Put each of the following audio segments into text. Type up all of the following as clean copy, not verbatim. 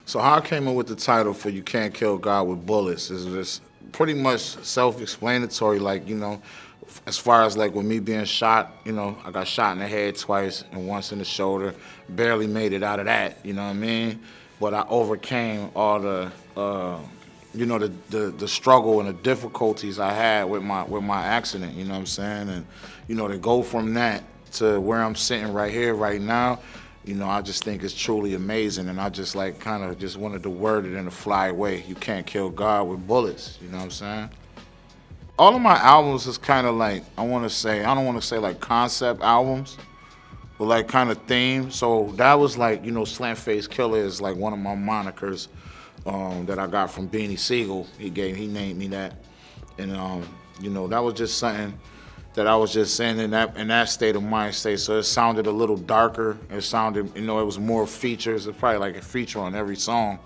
So how I came up with the title for "You Can't Kill God with Bullets" is just pretty much self-explanatory. Like, as far as like with me being shot, I got shot in the head twice and once in the shoulder. Barely made it out of that. You know what I mean? But I overcame all the struggle and the difficulties I had with my accident. You know what I'm saying? And to go from that to where I'm sitting right here, right now. I just think it's truly amazing, and I just like kind of just wanted to word it in a fly way. You can't kill God with bullets, you know what I'm saying? All of my albums is kind of like, I don't want to say like concept albums, but like kind of theme. So that was like, Slam Face Killer is like one of my monikers that I got from Beanie Siegel. He named me that. And, that was just something that I was just saying in that state of mind state. So it sounded a little darker. It sounded, it was more features. It's probably like a feature on every song.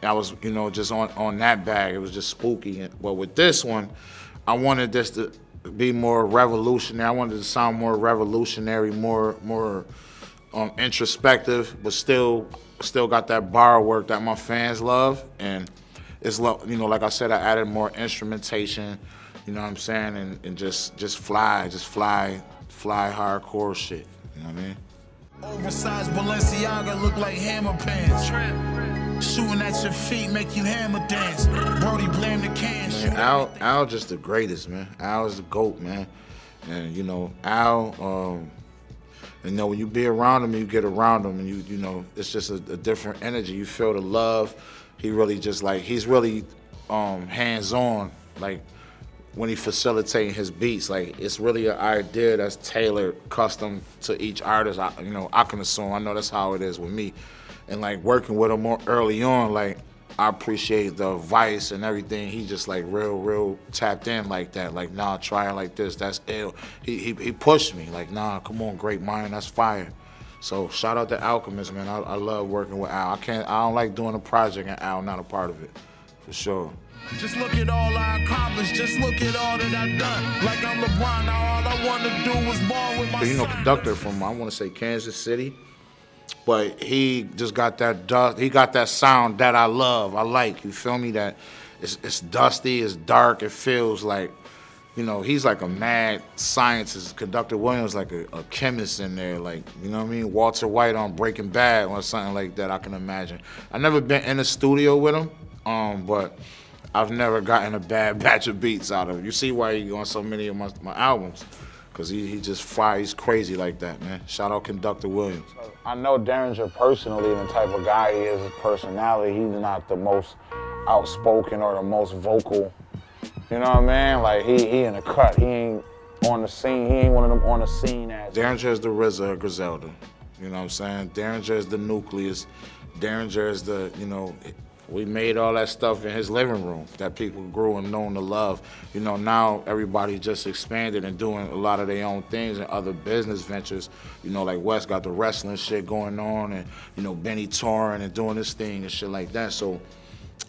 I was, just on that bag. It was just spooky. But with this one, I wanted this to be more revolutionary. I wanted it to sound more revolutionary, more introspective, but still got that bar work that my fans love. And it's, like I said, I added more instrumentation. You know what I'm saying? And just fly hardcore shit. You know what I mean? Oversized Balenciaga look like hammer pants. Shooting at your feet make you hammer dance. Brody blame the can. Man, Al just the greatest, man. Al is the GOAT, man. And Al, when you be around him, you get around him, and it's just a different energy. You feel the love. He really just like, he's really hands-on, like, when he facilitating his beats. Like, it's really an idea that's tailored, custom to each artist. I can assume, I know that's how it is with me. And like working with him more early on, like, I appreciate the advice and everything. He just like real tapped in like that. Like, nah, try it like this, that's ill. He pushed me, like, nah, come on, great mind, that's fire. So shout out to Alchemist, man. I love working with Al. I don't like doing a project and Al not a part of it, for sure. Just look at all I accomplished. Just look at all that I've done. Like I'm LeBron, now all I want to do was ball with my son. Conductor from, I want to say Kansas City, but he just got that he got that sound that I love. I like, you feel me? That it's dusty, it's dark, it feels like, he's like a mad scientist. Conductor Williams like a chemist in there, like, you know what I mean? Walter White on Breaking Bad or something like that, I can imagine. I never been in a studio with him, but I've never gotten a bad batch of beats out of him. You see why he on so many of my albums, because he just fire, he's crazy like that, man. Shout out Conductor Williams. I know Derringer personally and the type of guy he is, his personality. He's not the most outspoken or the most vocal. You know what I mean? Like, he in the cut. He ain't on the scene. He ain't one of them on the scene ass. Derringer is the RZA of Griselda. You know what I'm saying? Derringer is the nucleus. Derringer is the, we made all that stuff in his living room that people grew and known to love. Now everybody just expanded and doing a lot of their own things and other business ventures. Like West got the wrestling shit going on, and, Benny touring and doing his thing and shit like that. So,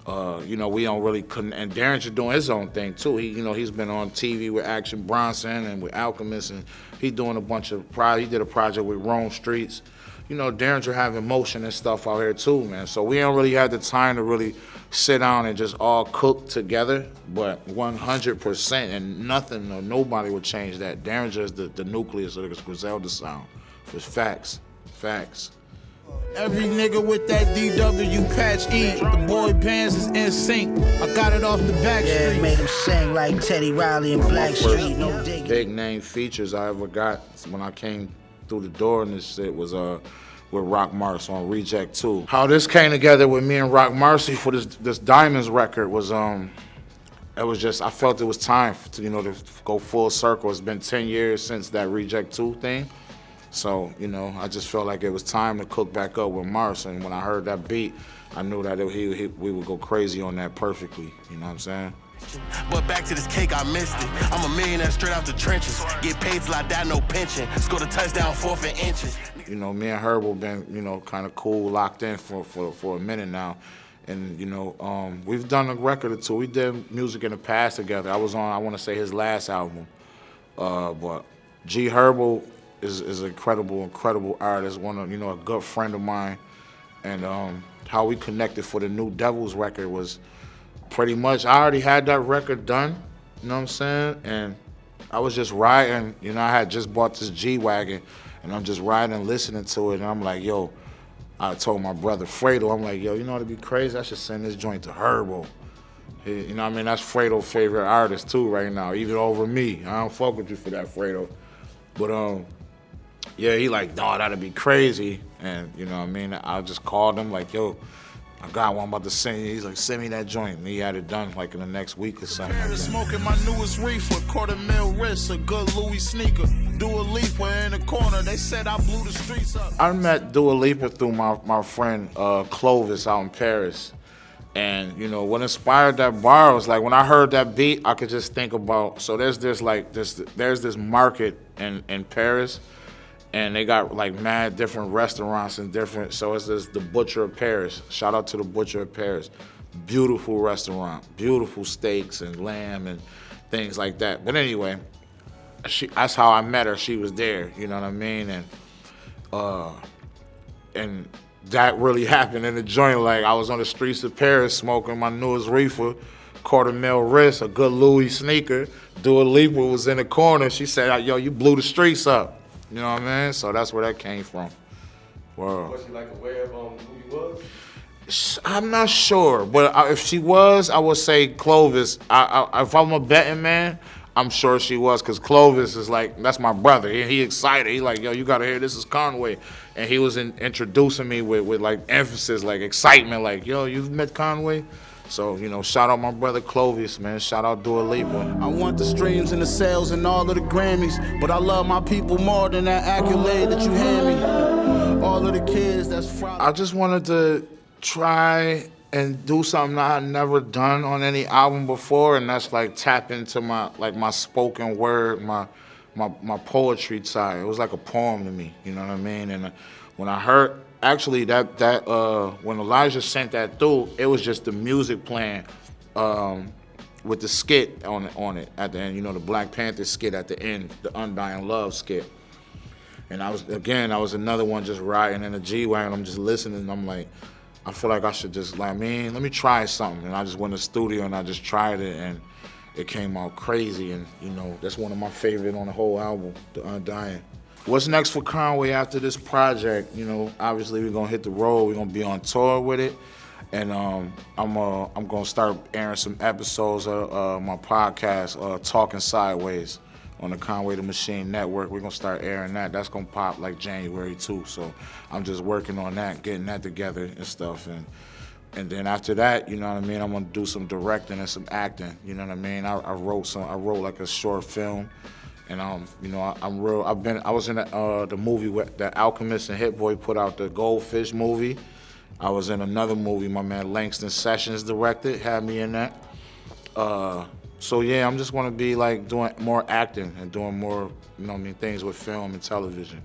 we don't really couldn't. And Derringer doing his own thing too. He's been on TV with Action Bronson and with Alchemist, and he doing a bunch of he did a project with Rome Streets. Derringer having motion and stuff out here too, man. So we don't really have the time to really sit down and just all cook together, but 100%, and nothing or nobody would change that. Derringer is the nucleus of the Griselda sound. For facts. Every nigga with that DW patch E, the boy bands is in sync. I got it off the back streets. Yeah, made him sing like Teddy Riley and Blackstreet. No digging. Big name features I ever got when I came through the door and this shit was with Rock Mars on Reject 2. How this came together with me and Rock Marcy for this Diamonds record was it was just, I felt it was time to to go full circle. It's been 10 years since that Reject 2 thing. So, I just felt like it was time to cook back up with Mars, and when I heard that beat, I knew that we would go crazy on that perfectly, you know what I'm saying? But back to this cake, I missed it. I'm a millionaire straight out the trenches. Get paid till I die, no pension. Score the touchdown, 4th and inches. Me and Herbo been, kind of cool, locked in for a minute now. And, we've done a record or two. We did music in the past together. I was on, I want to say, his last album. But G Herbo is an incredible artist, one of, a good friend of mine. And how we connected for the New Devils record was pretty much, I already had that record done, you know what I'm saying? And I was just riding, you know, I had just bought this G-Wagon, and I'm just riding and listening to it, and I'm like, yo, I told my brother Fredo, I'm like, yo, you know what'd be crazy? I should send this joint to Herbo. You know what I mean? That's Fredo's favorite artist too right now, even over me. I don't fuck with you for that, Fredo. But yeah, he like, no, that'd be crazy. And you know what I mean? I just called him like, yo, I got one, I'm about to send you. He's like, send me that joint. And he had it done like in the next week or something like that. Smoking my newest reefer, $250,000 wrist, a good Louis sneaker. Dua Lipa in the corner, they said I blew the streets up. I met Dua Lipa through my friend Clovis out in Paris. And you know what inspired that bar was like when I heard that beat, I could just think about. So there's this market in Paris, and they got like mad different restaurants and different. So it's the Butcher of Paris. Shout out to the Butcher of Paris, beautiful restaurant, beautiful steaks and lamb and things like that. But anyway, that's how I met her. She was there, you know what I mean, and that really happened in the joint. Like I was on the streets of Paris smoking my newest reefer, $250,000 wrist, a good Louis sneaker. Dua Lipa was in the corner. She said, yo, you blew the streets up. You know what I mean? So that's where that came from. Wow. Was she like aware of who you was? I'm not sure, but if she was, I would say Clovis. If I'm a betting man, I'm sure she was, because Clovis is like, that's my brother. He excited. He like, yo, you got to hear this is Conway. And he was introducing me with like emphasis, like excitement, like, yo, you've met Conway? So, you know, shout out my brother Clovis, man. Shout out Dua Lipa. I want the streams and the sales and all of the Grammys, but I love my people more than that accolade that you hand me. All of the kids that's frolic. I just wanted to try and do something I had never done on any album before, and that's like tap into my spoken word, my poetry side. It was like a poem to me, you know what I mean? And when I heard, actually when Elijah sent that through, it was just the music playing with the skit on it at the end, you know, the Black Panther skit at the end, the Undying Love skit. And I was another one just riding in a G-Wagon, I'm just listening, and I'm like, I feel like I should just, like, man, let me try something. And I just went to the studio and I just tried it, and it came out crazy. And, you know, that's one of my favorite on the whole album, The Undying. What's next for Conway after this project? You know, obviously we're gonna hit the road. We're gonna be on tour with it. And I'm gonna start airing some episodes of my podcast, Talking Sideways, on the Conway the Machine Network. We're gonna start airing that. That's gonna pop like January too. So I'm just working on that, getting that together and stuff. And then after that, you know what I mean, I'm gonna do some directing and some acting. You know what I mean? I wrote like a short film, and you know, I was in the movie that Alchemist and Herbo put out, the Goldfish movie. I was in another movie my man Langston Sessions directed, had me in that. So yeah, I'm just gonna be like doing more acting and doing more, you know what I mean, things with film and television.